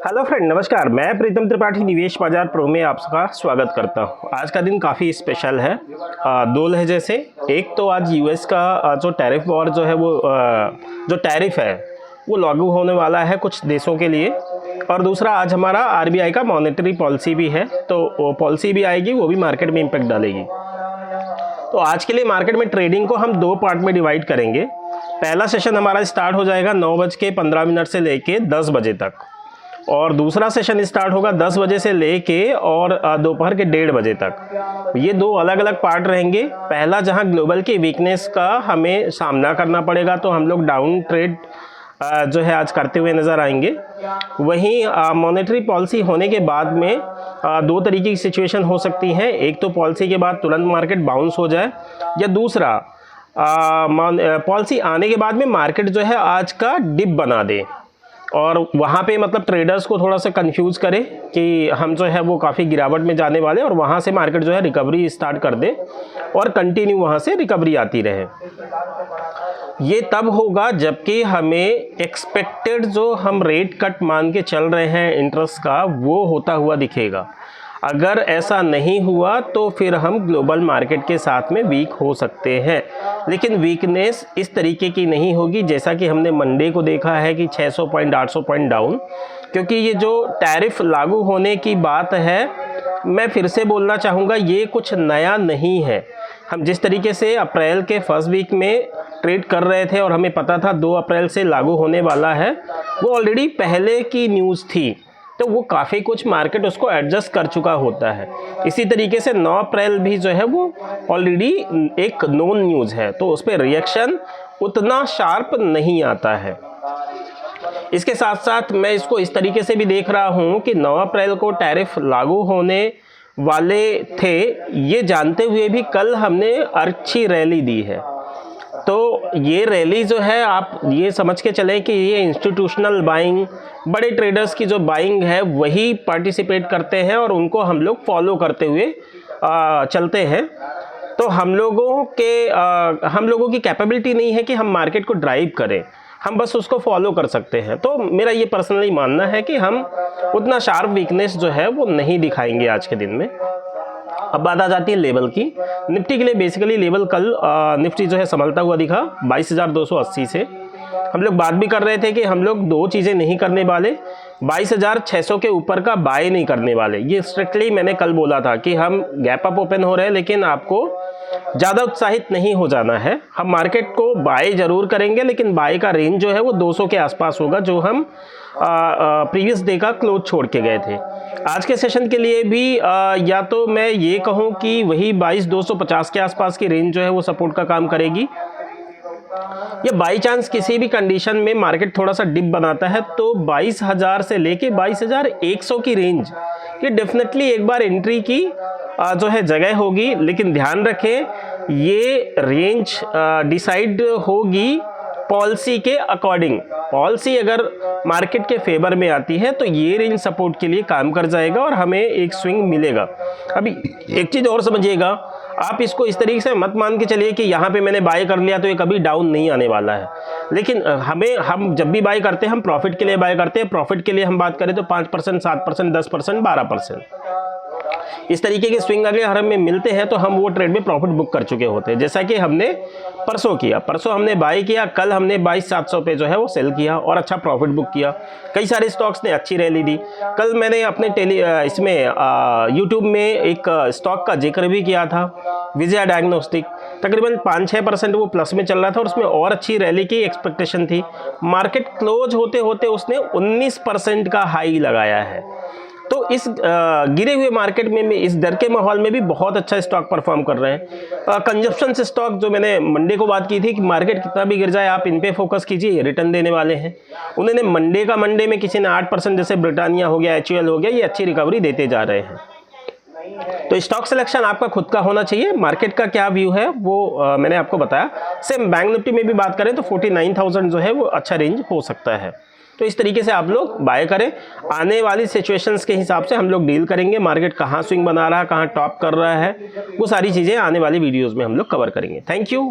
Hello friend, नमस्कार। मैं प्रीतम त्रिपाठी निवेश बाजार प्रो में आपका स्वागत करता हूं। आज का दिन काफ़ी स्पेशल है दो लहजे से। एक तो आज यूएस का जो टैरिफ वॉर जो है वो जो टैरिफ है वो लागू होने वाला है कुछ देशों के लिए, और दूसरा आज हमारा आरबीआई का मॉनेटरी पॉलिसी भी है। तो वो पॉलिसी भी आएगी, वो भी मार्केट में इम्पैक्ट डालेगी। तो आज के लिए मार्केट में ट्रेडिंग को हम दो पार्ट में डिवाइड करेंगे। पहला सेशन हमारा स्टार्ट हो जाएगा 9:15 से लेके 10 बजे तक, और दूसरा सेशन स्टार्ट होगा 10 बजे से लेके और दोपहर के 1:30 बजे तक। ये दो अलग अलग पार्ट रहेंगे। पहला जहां ग्लोबल की वीकनेस का हमें सामना करना पड़ेगा, तो हम लोग डाउन ट्रेड जो है आज करते हुए नज़र आएंगे। वहीं मॉनेटरी पॉलिसी होने के बाद में दो तरीके की सिचुएशन हो सकती हैं। एक तो पॉलिसी के बाद तुरंत मार्केट बाउंस हो जाए, या दूसरा पॉलिसी आने के बाद में मार्केट जो है आज का डिप बना दे, और वहाँ पे मतलब ट्रेडर्स को थोड़ा सा कंफ्यूज करे कि हम जो है वो काफ़ी गिरावट में जाने वाले, और वहाँ से मार्केट जो है रिकवरी स्टार्ट कर दे और कंटिन्यू वहाँ से रिकवरी आती रहे। ये तब होगा जबकि हमें एक्सपेक्टेड जो हम रेट कट मान के चल रहे हैं इंटरेस्ट का, वो होता हुआ दिखेगा। अगर ऐसा नहीं हुआ तो फिर हम ग्लोबल मार्केट के साथ में वीक हो सकते हैं, लेकिन वीकनेस इस तरीके की नहीं होगी जैसा कि हमने मंडे को देखा है कि 600 पॉइंट 800 पॉइंट डाउन। क्योंकि ये जो टैरिफ लागू होने की बात है, मैं फिर से बोलना चाहूँगा, ये कुछ नया नहीं है। हम जिस तरीके से अप्रैल के फर्स्ट वीक में ट्रेड कर रहे थे और हमें पता था 2 अप्रैल से लागू होने वाला है, वो ऑलरेडी पहले की न्यूज़ थी, तो वो काफ़ी कुछ मार्केट उसको एडजस्ट कर चुका होता है। इसी तरीके से 9 अप्रैल भी जो है वो ऑलरेडी एक नोन न्यूज़ है, तो उस पर रिएक्शन उतना शार्प नहीं आता है। इसके साथ साथ मैं इसको इस तरीके से भी देख रहा हूँ कि 9 अप्रैल को टैरिफ लागू होने वाले थे, ये जानते हुए भी कल हमने अच्छी रैली दी है। तो ये रैली जो है, आप ये समझ के चलें कि ये इंस्टीट्यूशनल बाइंग, बड़े ट्रेडर्स की जो बाइंग है वही पार्टिसिपेट करते हैं, और उनको हम लोग फॉलो करते हुए चलते हैं। तो हम लोगों की कैपेबिलिटी नहीं है कि हम मार्केट को ड्राइव करें, हम बस उसको फॉलो कर सकते हैं। तो मेरा ये पर्सनली मानना है कि हम उतना शार्प वीकनेस जो है वो नहीं दिखाएंगे आज के दिन में। अब बात आ जाती है लेवल की। निफ्टी के लिए बेसिकली लेवल कल निफ्टी जो है संभलता हुआ दिखा 22,280 से। हम लोग बात भी कर रहे थे कि हम लोग दो चीज़ें नहीं करने वाले, 22,600 के ऊपर का बाय नहीं करने वाले। ये स्ट्रिक्टली मैंने कल बोला था कि हम गैप अप ओपन हो रहे हैं, लेकिन आपको ज़्यादा उत्साहित नहीं हो जाना है। हम मार्केट को बाय ज़रूर करेंगे, लेकिन बाय का रेंज जो है वो 200 के आसपास होगा, जो हम प्रीवियस डे का क्लोज छोड़ के गए थे। आज के सेशन के लिए भी या तो मैं ये कहूँ कि वही 22,250 के आसपास की रेंज जो है वो सपोर्ट का काम करेगी, या बाई चांस किसी भी कंडीशन में मार्केट थोड़ा सा डिप बनाता है तो 22,000 से लेके 22,100 की रेंज, ये डेफिनेटली एक बार एंट्री की जो है जगह होगी। लेकिन ध्यान रखें, ये रेंज डिसाइड होगी पॉलिसी के अकॉर्डिंग। पॉलिसी अगर मार्केट के फेवर में आती है तो ये रेंज सपोर्ट के लिए काम कर जाएगा और हमें एक स्विंग मिलेगा। अभी एक चीज़ और समझिएगा, आप इसको इस तरीके से मत मान के चलिए कि यहाँ पे मैंने बाय कर लिया तो ये कभी डाउन नहीं आने वाला है। लेकिन हम जब भी बाय करते हैं, हम प्रॉफिट के लिए बाय करते हैं। प्रॉफिट के लिए हम बात करें तो 5%, 7%, 10%, 12%, इस तरीके के स्विंग अगर हमें मिलते हैं तो हम वो ट्रेड में प्रॉफिट बुक कर चुके होते हैं, जैसा कि हमने परसों किया। परसों हमने बाय किया, कल हमने 22,700 पे जो है वो सेल किया और अच्छा प्रॉफिट बुक किया। कई सारे स्टॉक्स ने अच्छी रैली दी। कल मैंने अपने यूट्यूब में एक स्टॉक का जिक्र भी किया था, विजया डायग्नोस्टिक। तकरीबन 5-6% वो प्लस में चल रहा था और उसमें और अच्छी रैली की एक्सपेक्टेशन थी। मार्केट क्लोज होते होते उसने 19% का हाई लगाया है। तो इस गिरे हुए मार्केट में, इस डर के माहौल में भी बहुत अच्छा स्टॉक परफॉर्म कर रहे हैं। कंजप्शन से स्टॉक, जो मैंने मंडे को बात की थी कि मार्केट कितना भी गिर जाए आप इन पे फोकस कीजिए, ये रिटर्न देने वाले हैं। उन्होंने मंडे में किसी ने 8%, जैसे ब्रिटानिया हो गया, HUL हो गया, ये अच्छी रिकवरी देते जा रहे हैं। तो स्टॉक सिलेक्शन आपका खुद का होना चाहिए। मार्केट का क्या व्यू है वो मैंने आपको बताया। सेम बैंक निफ्टी में भी बात करें तो 49,000 जो है वो अच्छा रेंज हो सकता है। तो इस तरीके से आप लोग बाय करें। आने वाली सिचुएशंस के हिसाब से हम लोग डील करेंगे। मार्केट कहाँ स्विंग बना रहा है, कहाँ टॉप कर रहा है, वो सारी चीज़ें आने वाली वीडियोज़ में हम लोग कवर करेंगे। Thank you.